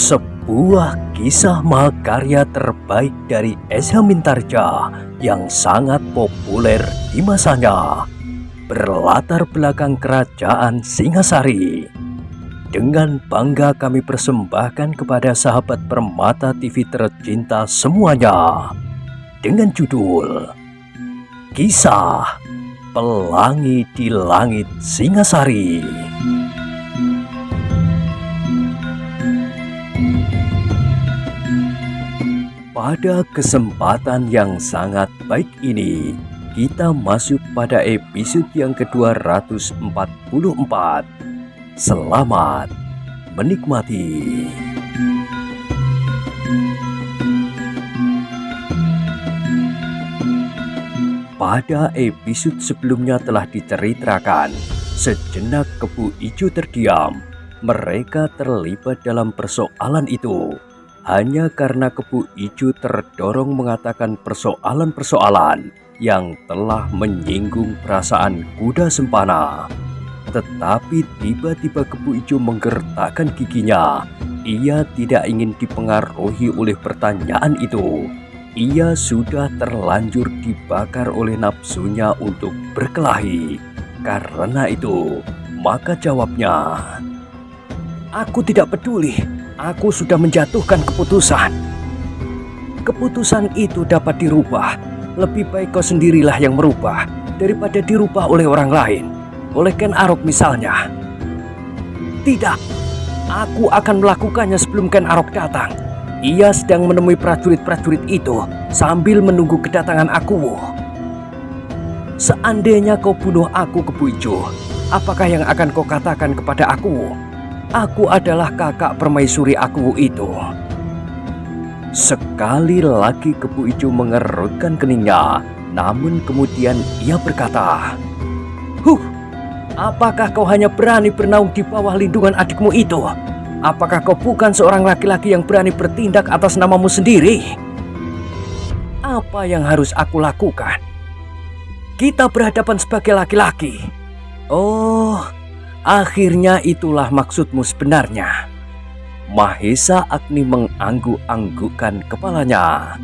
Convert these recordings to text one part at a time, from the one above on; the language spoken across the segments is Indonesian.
Sebuah kisah mahakarya terbaik dari Esa Mintarja yang sangat populer di masanya, berlatar belakang kerajaan Singasari. Dengan bangga kami persembahkan kepada sahabat Permata TV tercinta semuanya, dengan judul Kisah Pelangi di Langit Singasari. Pada kesempatan yang sangat baik ini, kita masuk pada episode yang ke-244. Selamat menikmati. Pada episode sebelumnya telah diceritakan, sejenak Kebu Ijo terdiam. Mereka terlibat dalam persoalan itu hanya karena Kebu Ijo terdorong mengatakan persoalan-persoalan yang telah menyinggung perasaan kuda Sempana. Tetapi tiba-tiba Kebu Ijo menggertakkan giginya. Ia tidak ingin dipengaruhi oleh pertanyaan itu. Ia sudah terlanjur dibakar oleh nafsunya untuk berkelahi. Karena itu, maka jawabnya, "Aku tidak peduli. Aku sudah menjatuhkan keputusan. Keputusan itu dapat dirubah. Lebih baik kau sendirilah yang merubah daripada dirubah oleh orang lain. Oleh Ken Arok misalnya." "Tidak, aku akan melakukannya sebelum Ken Arok datang. Ia sedang menemui prajurit-prajurit itu sambil menunggu kedatangan aku. Seandainya kau bunuh aku, Kebu Ijo, apakah yang akan kau katakan kepada aku? Aku adalah kakak permaisuri aku itu." Sekali lagi Kebu Ijo mengerutkan keningnya, namun kemudian ia berkata, Apakah kau hanya berani bernaung di bawah lindungan adikmu itu? Apakah kau bukan seorang laki-laki yang berani bertindak atas namamu sendiri? Apa yang harus aku lakukan? Kita berhadapan sebagai laki-laki. Oh, akhirnya itulah maksudmu sebenarnya." Mahesa Agni mengangguk-anggukkan kepalanya.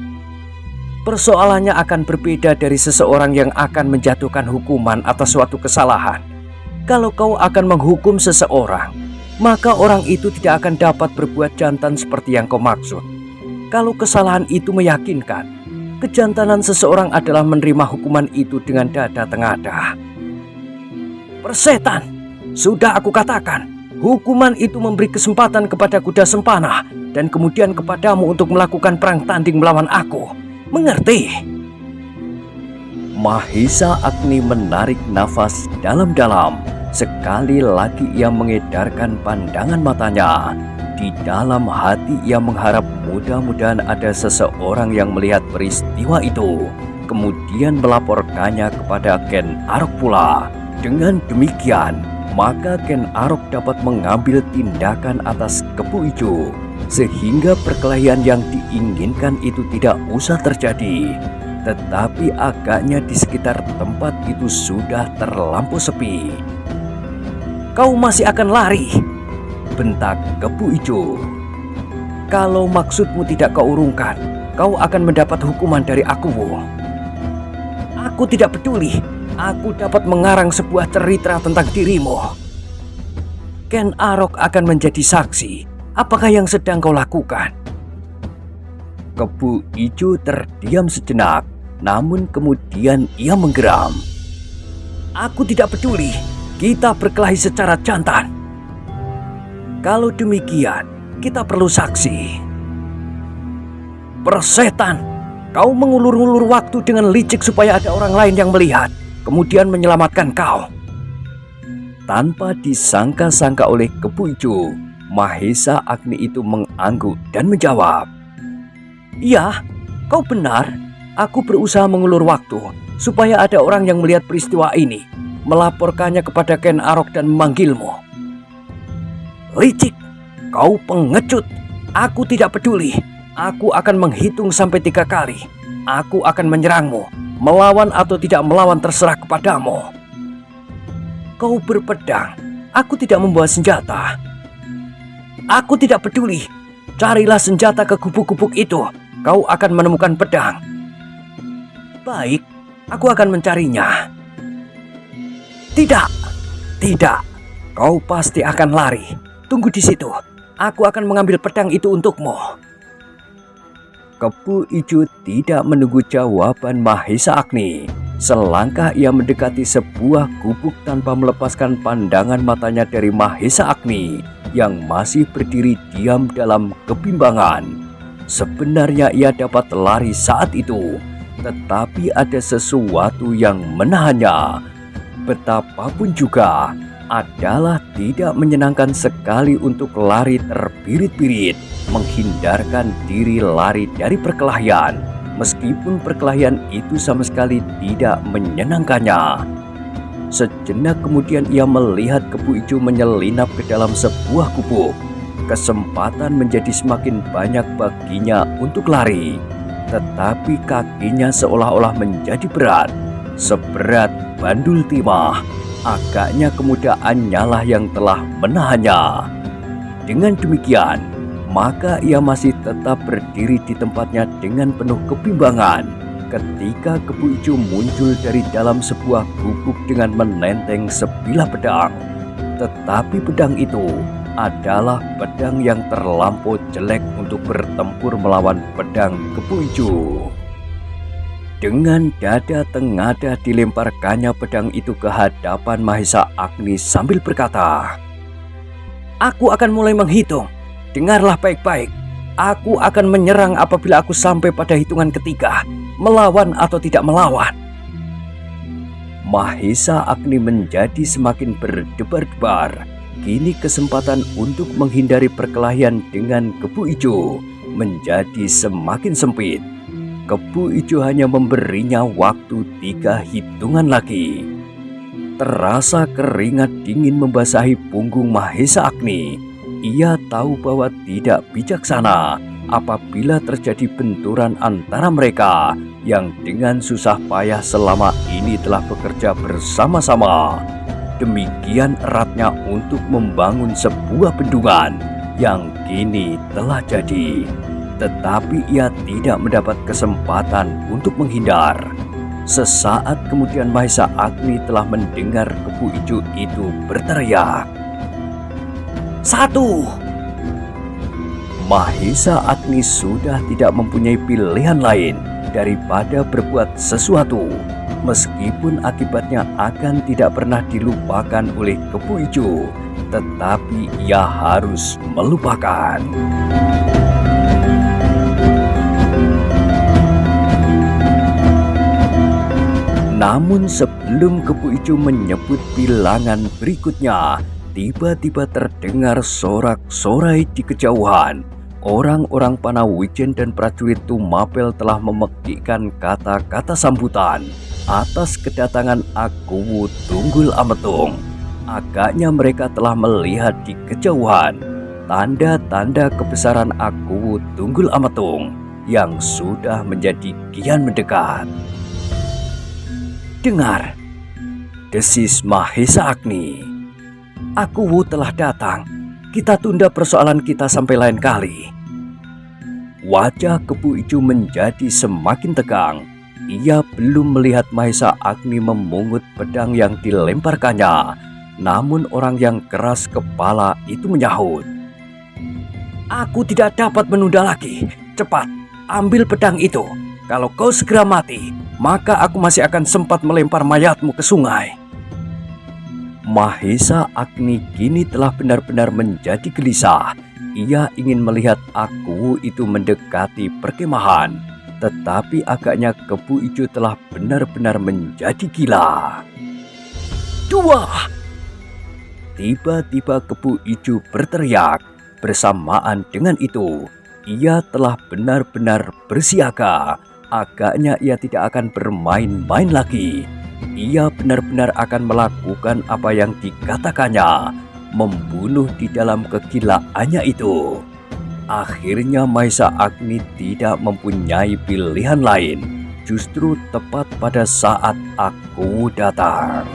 Persoalannya akan berbeda dari seseorang yang akan menjatuhkan hukuman atas suatu kesalahan. Kalau kau akan menghukum seseorang, maka orang itu tidak akan dapat berbuat jantan seperti yang kau maksud. Kalau kesalahan itu meyakinkan, kejantanan seseorang adalah menerima hukuman itu dengan dada tengadah. "Persetan, sudah aku katakan, hukuman itu memberi kesempatan kepada kuda Sempana dan kemudian kepadamu untuk melakukan perang tanding melawan aku. Mengerti?" Mahesa Agni menarik nafas dalam-dalam. Sekali lagi ia mengedarkan pandangan matanya. Di dalam hati ia mengharap mudah-mudahan ada seseorang yang melihat peristiwa itu, kemudian melaporkannya kepada Ken Arok pula. Dengan demikian, maka Ken Arok dapat mengambil tindakan atas Kebu Ijo, sehingga perkelahian yang diinginkan itu tidak usah terjadi. Tetapi agaknya di sekitar tempat itu sudah terlampau sepi. "Kau masih akan lari?" bentak Kebu Ijo. "Kalau maksudmu tidak kau urungkan, kau akan mendapat hukuman dari aku." "Aku tidak peduli. Aku dapat mengarang sebuah cerita tentang dirimu. Ken Arok akan menjadi saksi. Apakah yang sedang kau lakukan?" Kebu Ijo terdiam sejenak, namun kemudian ia menggeram. "Aku tidak peduli. Kita berkelahi secara jantan. Kalau demikian, kita perlu saksi." "Persetan, kau mengulur-ulur waktu dengan licik supaya ada orang lain yang melihat, kemudian menyelamatkan kau." Tanpa disangka-sangka oleh Kebu Ijo, Mahesa Agni itu mengangguk dan menjawab, "Iya, kau benar. Aku berusaha mengulur waktu supaya ada orang yang melihat peristiwa ini, melaporkannya kepada Ken Arok dan memanggilmu." "Licik, kau pengecut. Aku tidak peduli. Aku akan menghitung sampai 3 kali. Aku akan menyerangmu. Melawan atau tidak melawan terserah kepadamu." "Kau berpedang. Aku tidak membawa senjata." "Aku tidak peduli. Carilah senjata ke gubuk-gubuk itu. Kau akan menemukan pedang. Baik, aku akan mencarinya. Tidak, tidak. Kau pasti akan lari. Tunggu di situ. Aku akan mengambil pedang itu untukmu. Kebo Ijo tidak menunggu jawaban Mahesa Agni. Selangkah ia mendekati sebuah gubuk tanpa melepaskan pandangan matanya dari Mahesa Agni yang masih berdiri diam dalam kebimbangan. Sebenarnya ia dapat lari saat itu, tetapi ada sesuatu yang menahannya. Betapapun juga, adalah tidak menyenangkan sekali untuk lari terbirit-birit, menghindarkan diri lari dari perkelahian, meskipun perkelahian itu sama sekali tidak menyenangkannya. Sejenak kemudian ia melihat Kebo Ijo menyelinap ke dalam sebuah gubuk. Kesempatan menjadi semakin banyak baginya untuk lari, tetapi kakinya seolah-olah menjadi berat, seberat bandul timah. Agaknya kemudahannya lah yang telah menahannya. Dengan demikian, maka ia masih tetap berdiri di tempatnya dengan penuh kebimbangan ketika Kebo Ijo muncul dari dalam sebuah gubuk dengan menenteng sebilah pedang. Tetapi pedang itu adalah pedang yang terlampau jelek untuk bertempur melawan pedang Kebo Ijo. Dengan dada tengadah dilemparkannya pedang itu ke hadapan Mahesa Agni sambil berkata, "Aku akan mulai menghitung. Dengarlah baik-baik. Aku akan menyerang apabila aku sampai pada hitungan ketiga. Melawan atau tidak melawan." Mahesa Agni menjadi semakin berdebar-debar. Kini kesempatan untuk menghindari perkelahian dengan Kebo Ijo menjadi semakin sempit. Kebo Ijo hanya memberinya waktu 3 hitungan lagi. Terasa keringat dingin membasahi punggung Mahesa Agni. Ia tahu bahwa tidak bijaksana apabila terjadi benturan antara mereka yang dengan susah payah selama ini telah bekerja bersama-sama. Demikian eratnya untuk membangun sebuah bendungan yang kini telah jadi. Tetapi ia tidak mendapat kesempatan untuk menghindar. Sesaat kemudian Mahesa Agni telah mendengar Kebo Ijo itu berteriak, "Satu!" Mahesa Agni sudah tidak mempunyai pilihan lain daripada berbuat sesuatu, meskipun akibatnya akan tidak pernah dilupakan oleh Kebo Ijo, tetapi ia harus melupakan. Namun sebelum Kebo Ijo menyebut bilangan berikutnya, tiba-tiba terdengar sorak-sorai di kejauhan. Orang-orang Panawijen dan prajurit Tumapel telah memekikkan kata-kata sambutan atas kedatangan Akuwu Tunggul Ametung. Agaknya mereka telah melihat di kejauhan tanda-tanda kebesaran Akuwu Tunggul Ametung yang sudah menjadi kian mendekat. "Dengar," desis Mahesa Agni. "Akuwu telah datang. Kita tunda persoalan kita sampai lain kali." Wajah Kebo Ijo menjadi semakin tegang. Ia belum melihat Mahesa Agni memungut pedang yang dilemparkannya. Namun orang yang keras kepala itu menyahut, "Aku tidak dapat menunda lagi. Cepat, ambil pedang itu. Kalau kau segera mati, maka aku masih akan sempat melempar mayatmu ke sungai." Mahesa Agni kini telah benar-benar menjadi gelisah. Ia ingin melihat Akuwu itu mendekati perkemahan, tetapi agaknya Kebo Ijo telah benar-benar menjadi gila. "Dua!" Tiba-tiba Kebo Ijo berteriak. Bersamaan dengan itu, ia telah benar-benar bersiaga. Agaknya ia tidak akan bermain-main lagi. Ia benar-benar akan melakukan apa yang dikatakannya, membunuh di dalam kegilaannya itu. Akhirnya Mahesa Agni tidak mempunyai pilihan lain. Justru tepat pada saat Akuwu datang.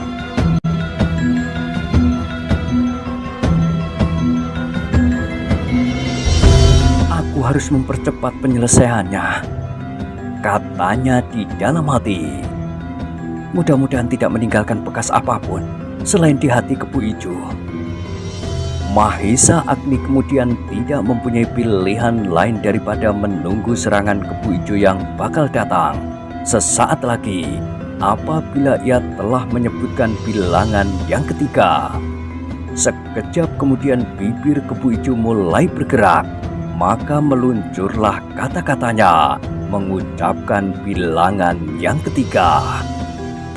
harus mempercepat penyelesaiannya, katanya di dalam hati. Mudah-mudahan tidak meninggalkan bekas apapun selain di hati Kebo Ijo. Mahesa Agni kemudian tidak mempunyai pilihan lain daripada menunggu serangan Kebo Ijo yang bakal datang sesaat lagi apabila ia telah menyebutkan bilangan yang ketiga. Sekejap kemudian bibir Kebo Ijo mulai bergerak, maka meluncurlah kata-katanya mengucapkan bilangan yang ketiga.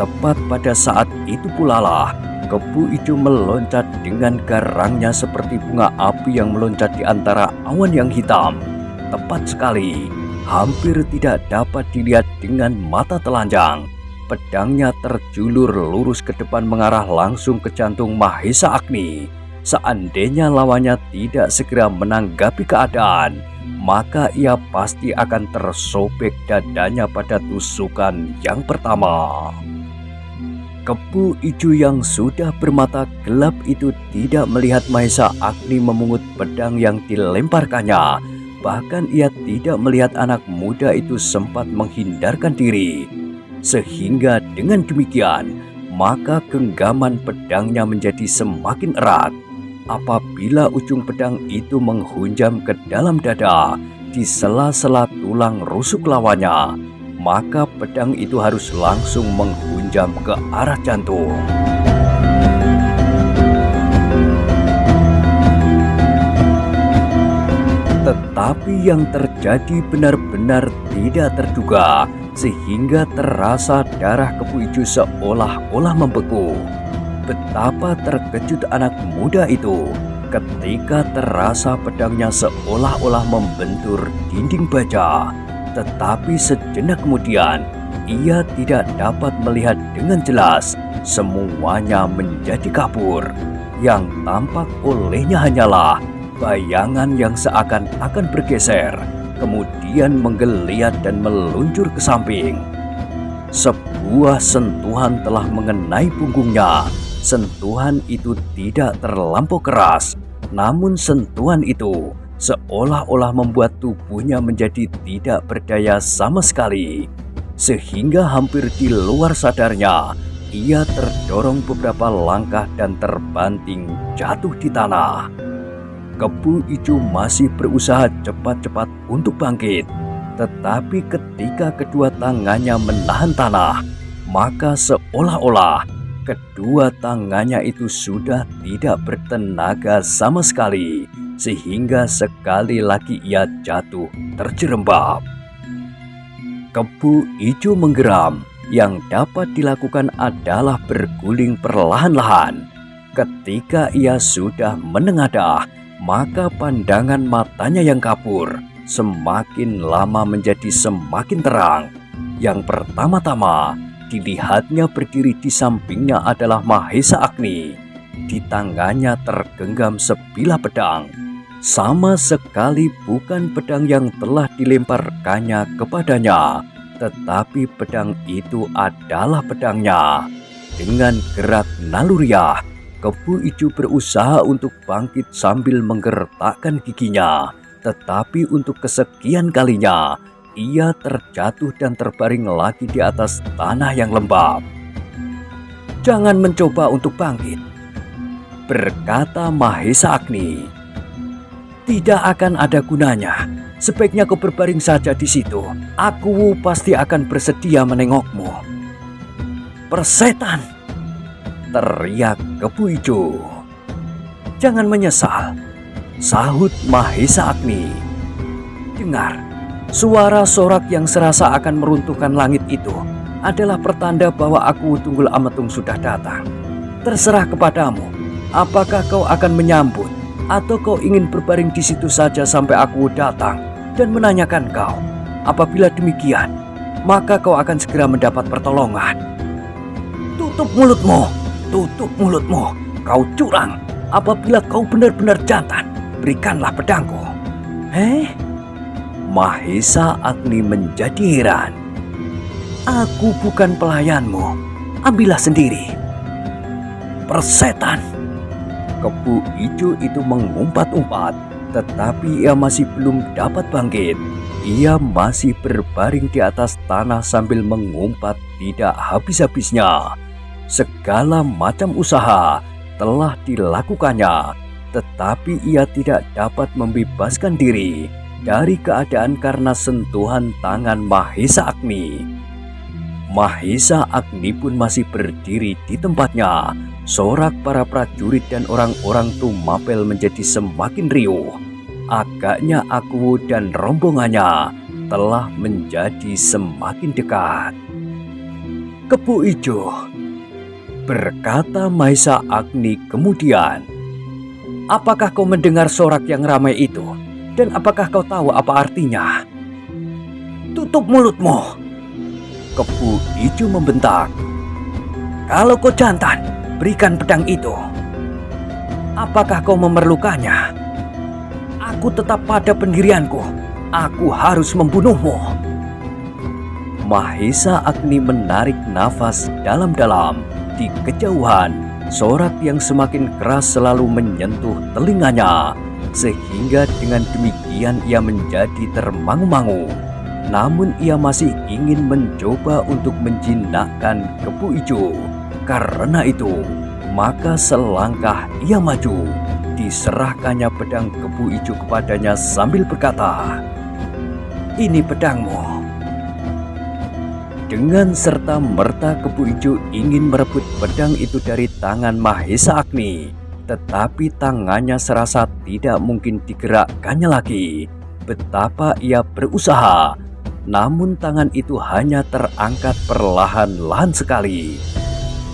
Tepat pada saat itu pula lah Kebo Ijo meloncat dengan garangnya seperti bunga api yang meloncat di antara awan yang hitam. Tepat sekali, hampir tidak dapat dilihat dengan mata telanjang. Pedangnya terjulur lurus ke depan mengarah langsung ke jantung Mahesa Agni. Seandainya lawannya tidak segera menanggapi keadaan, maka ia pasti akan tersobek dadanya pada tusukan yang pertama. Kebo Ijo yang sudah bermata gelap itu tidak melihat Mahesa Agni memungut pedang yang dilemparkannya. Bahkan ia tidak melihat anak muda itu sempat menghindarkan diri. Sehingga dengan demikian, maka genggaman pedangnya menjadi semakin erat. Apabila ujung pedang itu menghunjam ke dalam dada, di sela-sela tulang rusuk lawannya, maka pedang itu harus langsung menghunjam ke arah jantung. Tetapi yang terjadi benar-benar tidak terduga, sehingga terasa darah Kebo Ijo seolah-olah membeku. Betapa terkejut anak muda itu ketika terasa pedangnya seolah-olah membentur dinding baja. Tetapi sejenak kemudian, ia tidak dapat melihat dengan jelas. Semuanya menjadi kabur. Yang tampak olehnya hanyalah bayangan yang seakan-akan bergeser, kemudian menggeliat dan meluncur ke samping. Sebuah sentuhan telah mengenai punggungnya. Sentuhan itu tidak terlampau keras, namun sentuhan itu seolah-olah membuat tubuhnya menjadi tidak berdaya sama sekali. Sehingga hampir di luar sadarnya, ia terdorong beberapa langkah dan terbanting jatuh di tanah. Kebo Ijo masih berusaha cepat-cepat untuk bangkit. Tetapi ketika kedua tangannya menahan tanah, maka seolah-olah kedua tangannya itu sudah tidak bertenaga sama sekali. Sehingga sekali lagi ia jatuh terjerembab. Kebo Ijo menggeram. Yang dapat dilakukan adalah berguling perlahan-lahan. Ketika ia sudah menengadah, maka pandangan matanya yang kabur semakin lama menjadi semakin terang. Yang pertama-tama dilihatnya berdiri di sampingnya adalah Mahesa Agni. Di tangannya tergenggam sebilah pedang. Sama sekali bukan pedang yang telah dilemparkannya kepadanya, tetapi pedang itu adalah pedangnya. Dengan gerak naluriah, Kebo Ijo berusaha untuk bangkit sambil menggertakkan giginya. Tetapi untuk kesekian kalinya, ia terjatuh dan terbaring lagi di atas tanah yang lembab. "Jangan mencoba untuk bangkit," berkata Mahesa Agni. "Tidak akan ada gunanya. Sebaiknya kau berbaring saja di situ. Aku pasti akan bersedia menengokmu." "Persetan!" teriak Kebo Ijo. "Jangan menyesal," sahut Mahesa Agni. "Dengar, suara sorak yang serasa akan meruntuhkan langit itu adalah pertanda bahwa aku Tunggul Ametung sudah datang. Terserah kepadamu, apakah kau akan menyambut atau kau ingin berbaring di situ saja sampai aku datang dan menanyakan kau. Apabila demikian, maka kau akan segera mendapat pertolongan." "Tutup mulutmu, tutup mulutmu, kau curang. Apabila kau benar-benar jantan, berikanlah pedangku." Mahesa Agni menjadi heran. "Aku bukan pelayanmu, ambillah sendiri." "Persetan!" Kebo Ijo itu mengumpat-umpat. Tetapi ia masih belum dapat bangkit. Ia masih berbaring di atas tanah sambil mengumpat tidak habis-habisnya. Segala macam usaha telah dilakukannya, tetapi ia tidak dapat membebaskan diri dari keadaan karena sentuhan tangan Mahesa Agni. Mahesa Agni pun masih berdiri di tempatnya. Sorak para prajurit dan orang-orang Tumapel menjadi semakin riuh. Agaknya Aku dan rombongannya telah menjadi semakin dekat. "Kepu Ijo," berkata Mahesa Agni kemudian, "apakah kau mendengar sorak yang ramai itu? Dan apakah kau tahu apa artinya?" "Tutup mulutmu!" Kepu Ijo membentak. "Kalau kau jantan, berikan pedang itu." "Apakah kau memerlukannya?" "Aku tetap pada pendirianku. Aku harus membunuhmu." Mahesa Agni menarik nafas dalam-dalam. Di kejauhan, sorak yang semakin keras selalu menyentuh telinganya, sehingga dengan demikian ia menjadi termangu-mangu. Namun ia masih ingin mencoba untuk menjinakkan Kepu Ijo. Karena itu, maka selangkah ia maju. Diserahkannya pedang Kepu Ijo kepadanya sambil berkata, "Ini pedangmu." Dengan serta-merta Kepu Ijo ingin merebut pedang itu dari tangan Mahesa Agni, tetapi tangannya serasa tidak mungkin digerakkannya lagi. Betapa ia berusaha, namun tangan itu hanya terangkat perlahan-lahan sekali.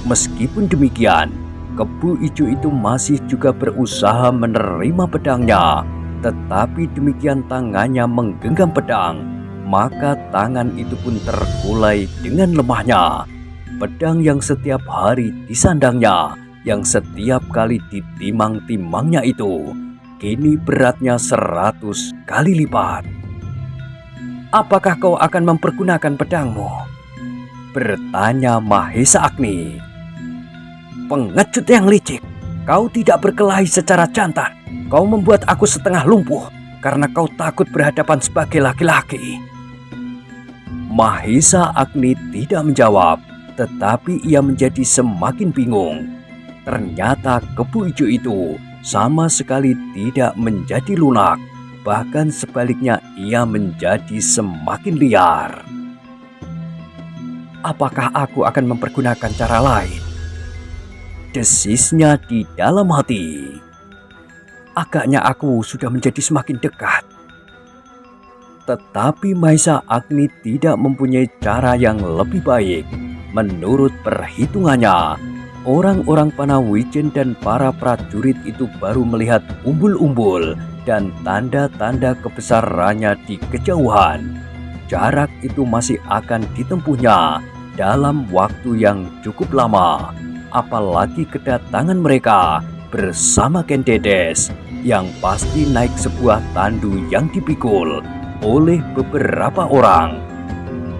Meskipun demikian, Kepu Ijo itu masih juga berusaha menerima pedangnya, tetapi demikian tangannya menggenggam pedang, maka tangan itu pun terkulai dengan lemahnya. Pedang yang setiap hari disandangnya, yang setiap kali ditimang-timangnya itu, kini beratnya 100 kali lipat. "Apakah kau akan mempergunakan pedangmu?" bertanya Mahesa Agni. "Pengecut yang licik, kau tidak berkelahi secara jantan. Kau membuat aku setengah lumpuh karena kau takut berhadapan sebagai laki-laki." Mahesa Agni tidak menjawab, tetapi ia menjadi semakin bingung. Ternyata Kepu Ijo itu sama sekali tidak menjadi lunak, bahkan sebaliknya ia menjadi semakin liar. "Apakah aku akan mempergunakan cara lain?" desisnya di dalam hati. "Agaknya aku sudah menjadi semakin dekat." Tetapi Mahesa Agni tidak mempunyai cara yang lebih baik. Menurut perhitungannya, orang-orang Panawijen dan para prajurit itu baru melihat umbul-umbul dan tanda-tanda kebesarannya di kejauhan. Jarak itu masih akan ditempuhnya dalam waktu yang cukup lama. Apalagi kedatangan mereka bersama Ken Dedes yang pasti naik sebuah tandu yang dipikul oleh beberapa orang.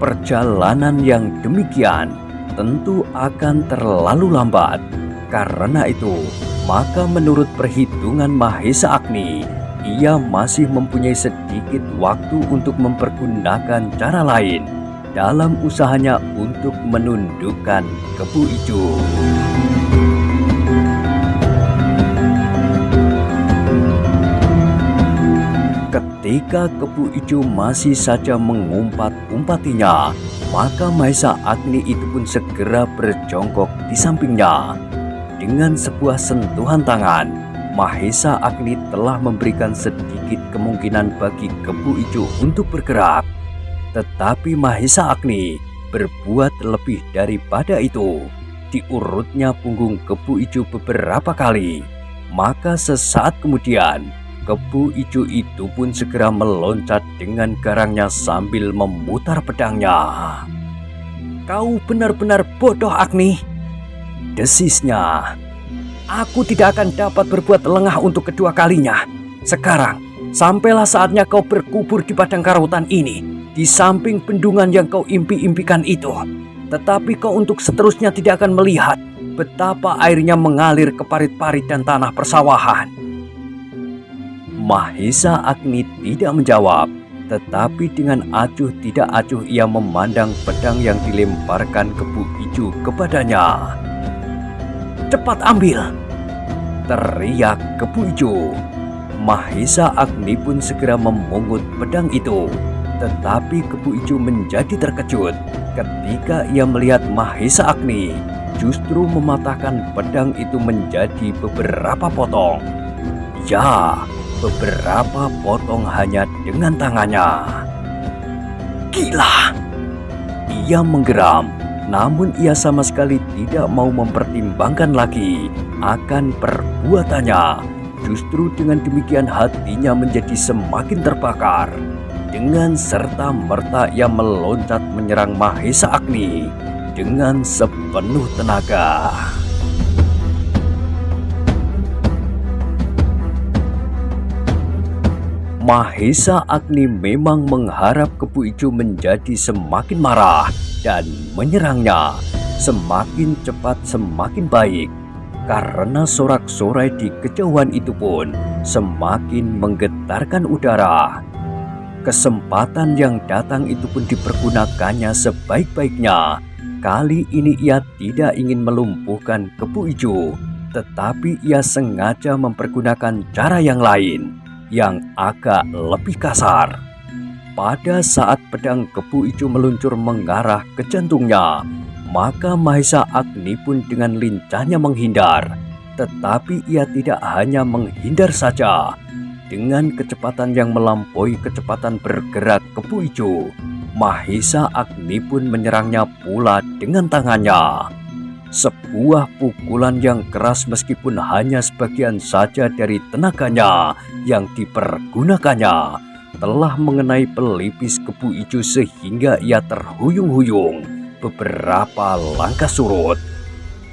Perjalanan yang demikian tentu akan terlalu lambat. Karena itu, maka menurut perhitungan Mahesa Agni, ia masih mempunyai sedikit waktu untuk mempergunakan cara lain dalam usahanya untuk menundukkan Kepu Ijo. Ketika Kepu Ijo masih saja mengumpat-umpatinya, maka Mahesa Agni itu pun segera berjongkok di sampingnya. Dengan sebuah sentuhan tangan, Mahesa Agni telah memberikan sedikit kemungkinan bagi Kepu Ijo untuk bergerak. Tetapi Mahesa Agni berbuat lebih daripada itu. Diurutnya punggung Kepu Ijo beberapa kali. Maka sesaat kemudian, Kepu Ijo itu pun segera meloncat dengan garangnya sambil memutar pedangnya. "Kau benar-benar bodoh, Agni," desisnya. "Aku tidak akan dapat berbuat lengah untuk kedua kalinya. Sekarang, sampailah saatnya kau berkubur di padang karahutan ini, di samping bendungan yang kau impi-impikan itu. Tetapi kau untuk seterusnya tidak akan melihat betapa airnya mengalir ke parit-parit dan tanah persawahan." Mahesa Agni tidak menjawab, tetapi dengan acuh tidak acuh ia memandang pedang yang dilemparkan Kepu Ijo kepadanya. "Cepat ambil!" teriak Kepu Ijo. Mahesa Agni pun segera memungut pedang itu. Tetapi Kepu Ijo menjadi terkejut ketika ia melihat Mahesa Agni justru mematahkan pedang itu menjadi beberapa potong. Ya, beberapa potong hanya dengan tangannya. "Gila!" Ia menggeram, namun ia sama sekali tidak mau mempertimbangkan lagi akan perbuatannya. Justru dengan demikian hatinya menjadi semakin terbakar. Dengan serta-merta ia meloncat menyerang Mahesa Agni dengan sepenuh tenaga. Mahesa Agni memang mengharap Kepu Ijo menjadi semakin marah dan menyerangnya. Semakin cepat semakin baik, karena sorak-sorai di kejauhan itu pun semakin menggetarkan udara. Kesempatan yang datang itu pun dipergunakannya sebaik-baiknya. Kali ini ia tidak ingin melumpuhkan Kepu Ijo, tetapi ia sengaja mempergunakan cara yang lain, yang agak lebih kasar. Pada saat pedang Kepu Ijo meluncur mengarah ke jantungnya, maka Mahesa Agni pun dengan lincahnya menghindar. Tetapi ia tidak hanya menghindar saja. Dengan kecepatan yang melampaui kecepatan bergerak Kepu Ijo, Mahesa Agni pun menyerangnya pula dengan tangannya. Sebuah pukulan yang keras meskipun hanya sebagian saja dari tenaganya yang dipergunakannya telah mengenai pelipis Kepu Ijo sehingga ia terhuyung-huyung beberapa langkah surut.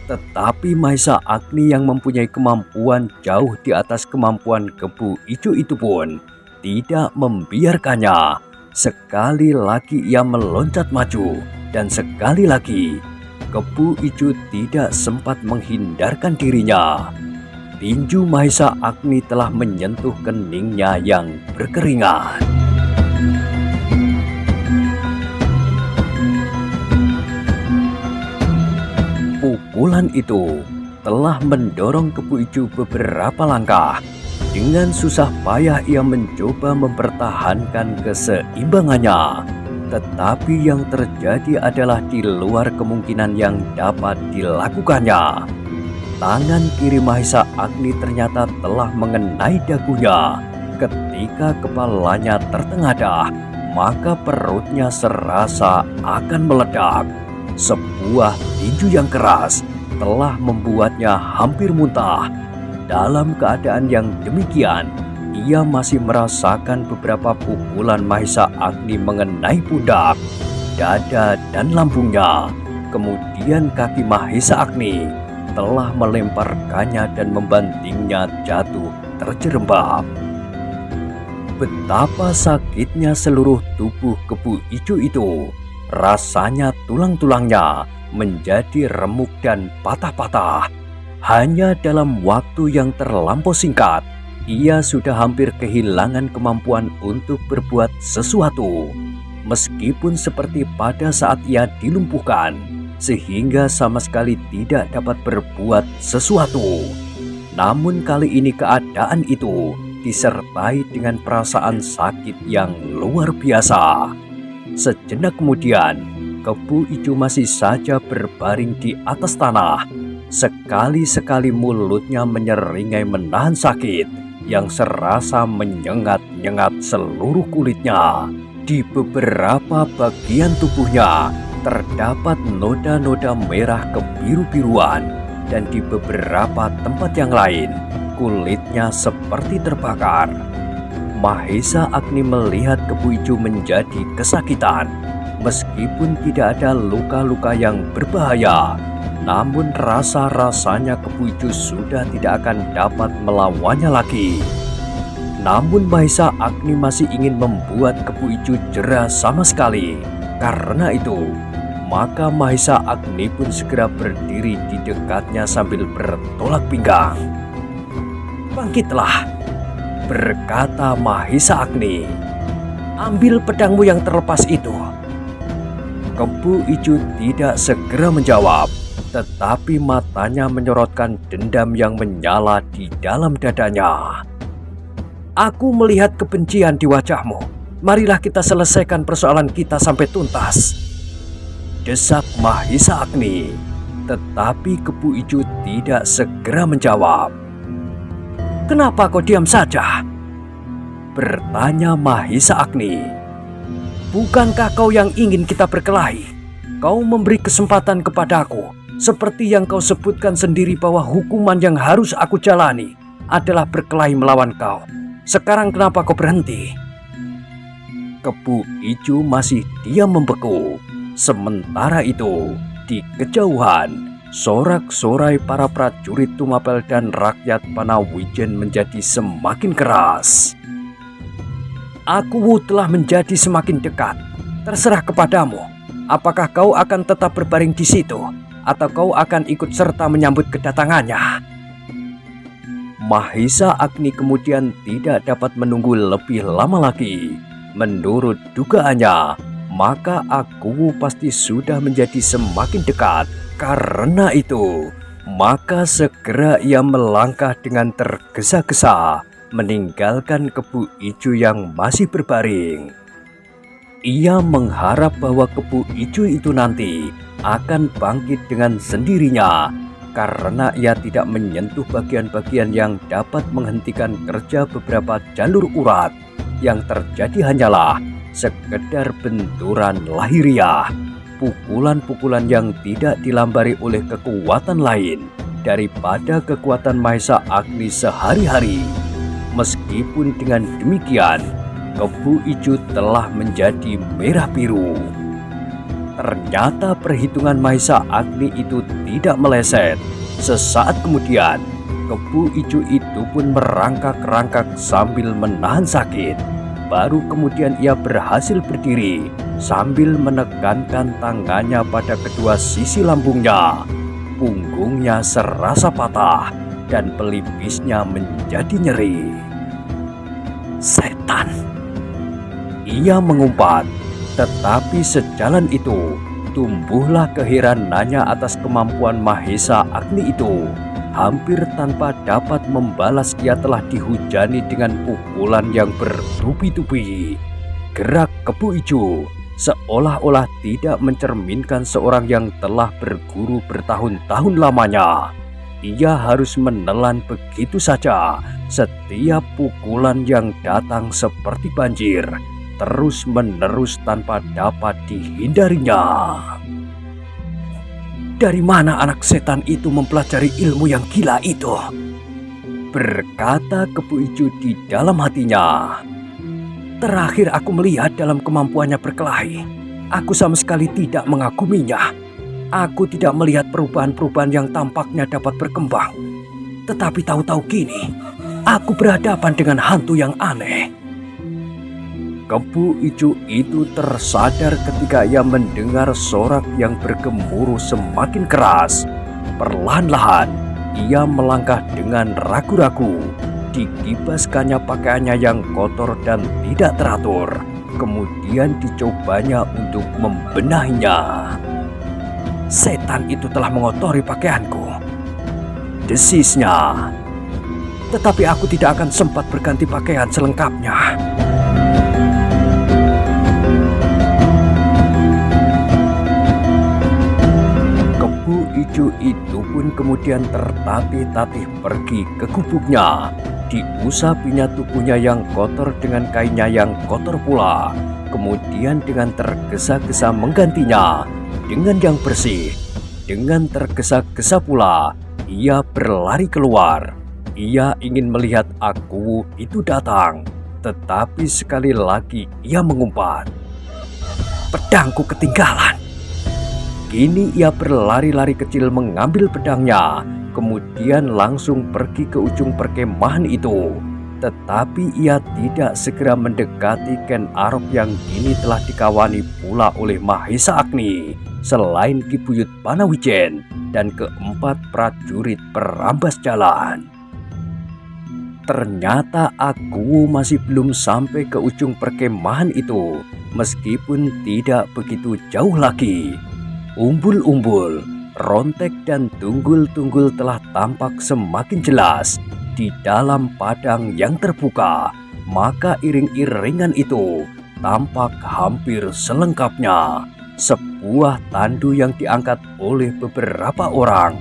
Tetapi Mahesa Agni yang mempunyai kemampuan jauh di atas kemampuan Kepu Ijo itu pun tidak membiarkannya. Sekali lagi ia meloncat maju, dan sekali lagi Kepu Ijo tidak sempat menghindarkan dirinya. Tinju Mahesa Agni telah menyentuh keningnya yang berkeringat. Pukulan itu telah mendorong Kepu Ijo beberapa langkah. Dengan susah payah ia mencoba mempertahankan keseimbangannya. Tetapi yang terjadi adalah di luar kemungkinan yang dapat dilakukannya. Tangan kiri Mahesa Agni ternyata telah mengenai dagunya. Ketika kepalanya tertengadah, maka perutnya serasa akan meledak. Sebuah tinju yang keras telah membuatnya hampir muntah. Dalam keadaan yang demikian, ia masih merasakan beberapa pukulan Mahesa Agni mengenai pundak, dada, dan lambungnya. Kemudian kaki Mahesa Agni telah melemparkannya dan membantingnya jatuh terjerembab. Betapa sakitnya seluruh tubuh Kepu Ijo itu. Rasanya tulang-tulangnya menjadi remuk dan patah-patah. Hanya dalam waktu yang terlampau singkat, ia sudah hampir kehilangan kemampuan untuk berbuat sesuatu. Meskipun seperti pada saat ia dilumpuhkan, sehingga sama sekali tidak dapat berbuat sesuatu. Namun kali ini keadaan itu disertai dengan perasaan sakit yang luar biasa. Sejenak kemudian, Kepu Ijo masih saja berbaring di atas tanah. Sekali-sekali mulutnya menyeringai menahan sakit yang serasa menyengat-nyengat seluruh kulitnya. Di beberapa bagian tubuhnya terdapat noda-noda merah kebiru-biruan, dan di beberapa tempat yang lain kulitnya seperti terbakar. Mahesa Agni melihat Kepu Ijo menjadi kesakitan. Meskipun tidak ada luka-luka yang berbahaya, namun rasa-rasanya Kepu Ijo sudah tidak akan dapat melawannya lagi. Namun Mahesa Agni masih ingin membuat Kepu Ijo jera sama sekali. Karena itu, maka Mahesa Agni pun segera berdiri di dekatnya sambil bertolak pinggang. "Bangkitlah!" berkata Mahisa Agni. "Ambil pedangmu yang terlepas itu." Kempu Ijo tidak segera menjawab, tetapi matanya menyorotkan dendam yang menyala di dalam dadanya. "Aku melihat kebencian di wajahmu. Marilah kita selesaikan persoalan kita sampai tuntas," desak Mahisa Agni. Tetapi Kempu Ijo tidak segera menjawab. "Kenapa kau diam saja?" bertanya Mahisa Agni. "Bukankah kau yang ingin kita berkelahi? Kau memberi kesempatan kepadaku, seperti yang kau sebutkan sendiri bahwa hukuman yang harus aku jalani adalah berkelahi melawan kau. Sekarang kenapa kau berhenti?" Kempu Ijo masih diam membeku. Sementara itu, di kejauhan, sorak-sorai para prajurit Tumapel dan rakyat Panawijen menjadi semakin keras. "Aku telah menjadi semakin dekat. Terserah kepadamu. Apakah kau akan tetap berbaring di situ, atau kau akan ikut serta menyambut kedatangannya?" Mahisa Agni kemudian tidak dapat menunggu lebih lama lagi. Menurut dugaannya, maka Aku pasti sudah menjadi semakin dekat. Karena itu, maka segera ia melangkah dengan tergesa-gesa, meninggalkan Kempu Ijo yang masih berbaring. Ia mengharap bahwa Kempu Ijo itu nanti akan bangkit dengan sendirinya, karena ia tidak menyentuh bagian-bagian yang dapat menghentikan kerja beberapa jalur urat. Yang terjadi hanyalah sekedar benturan lahiriah, pukulan-pukulan yang tidak dilambari oleh kekuatan lain daripada kekuatan Mahisa Agni sehari-hari. Meskipun dengan demikian, Kempu Ijo telah menjadi merah biru. Ternyata perhitungan Mahisa Agni itu tidak meleset. Sesaat kemudian, Kempu Ijo itu pun merangkak-rangkak sambil menahan sakit. Baru kemudian ia berhasil berdiri sambil menekankan tangannya pada kedua sisi lambungnya. Punggungnya serasa patah dan pelipisnya menjadi nyeri. "Setan!" ia mengumpat. Tetapi sejalan itu, tumbuhlah keheranannya atas kemampuan Mahisa Agni itu. Hampir tanpa dapat membalas, ia telah dihujani dengan pukulan yang bertubi-tubi. Gerak Kempu Ijo seolah-olah tidak mencerminkan seorang yang telah berguru bertahun-tahun lamanya. Ia harus menelan begitu saja setiap pukulan yang datang seperti banjir, terus-menerus tanpa dapat dihindarinya. "Dari mana anak setan itu mempelajari ilmu yang gila itu?" berkata Kempu Ijo di dalam hatinya. "Terakhir aku melihat dalam kemampuannya berkelahi, aku sama sekali tidak mengaguminya. Aku tidak melihat perubahan-perubahan yang tampaknya dapat berkembang. Tetapi tahu-tahu kini, aku berhadapan dengan hantu yang aneh." Kempu Ijo itu tersadar ketika ia mendengar sorak yang bergemuruh semakin keras. Perlahan-lahan, ia melangkah dengan ragu-ragu. Dikibaskannya pakaiannya yang kotor dan tidak teratur. Kemudian dicobanya untuk membenahinya. "Setan itu telah mengotori pakaianku," desisnya. "Tetapi aku tidak akan sempat berganti pakaian selengkapnya." Kempu Ijo itu pun kemudian tertatih-tatih pergi ke gubuknya. Diusapinya tubuhnya yang kotor dengan kainnya yang kotor pula. Kemudian dengan tergesa-gesa menggantinya dengan yang bersih. Dengan tergesa-gesa pula, ia berlari keluar. Ia ingin melihat Aku itu datang. Tetapi sekali lagi ia mengumpat. "Pedangku ketinggalan." Kini ia berlari-lari kecil mengambil pedangnya. Kemudian langsung pergi ke ujung perkemahan itu. Tetapi ia tidak segera mendekati Ken Arok yang kini telah dikawani pula oleh Mahisa Agni, selain Ki Buyut Panawijen dan keempat prajurit perambas jalan. Ternyata aku masih belum sampai ke ujung perkemahan itu, meskipun tidak begitu jauh lagi. Umbul-umbul, rontek dan tunggul-tunggul telah tampak semakin jelas di dalam padang yang terbuka. Maka iring-iringan itu tampak hampir selengkapnya. Sebuah tandu yang diangkat oleh beberapa orang,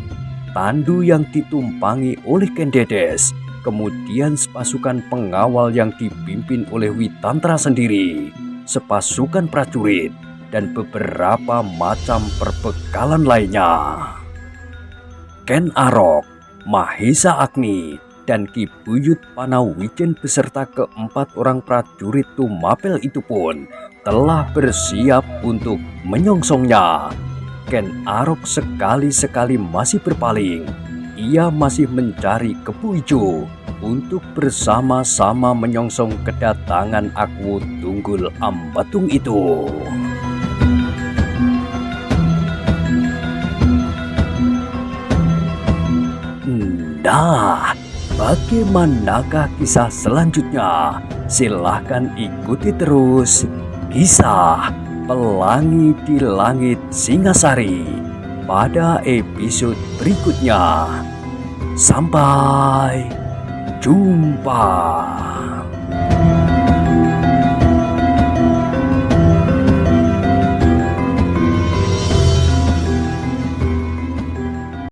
tandu yang ditumpangi oleh Ken Dedes, kemudian sepasukan pengawal yang dipimpin oleh Witantra sendiri, sepasukan prajurit, dan beberapa macam perbekalan lainnya. Ken Arok, Mahesa Agni, dan Ki Buyut Panawijen beserta keempat orang prajurit Tumapel itu pun telah bersiap untuk menyongsongnya. Ken Arok sekali-sekali masih berpaling. Ia masih mencari Kepu Ijo untuk bersama-sama menyongsong kedatangan Aku Tunggul Ambatung itu. Nah, bagaimanakah kisah selanjutnya? Silahkan ikuti terus kisah Pelangi di Langit Singasari pada episode berikutnya. Sampai jumpa.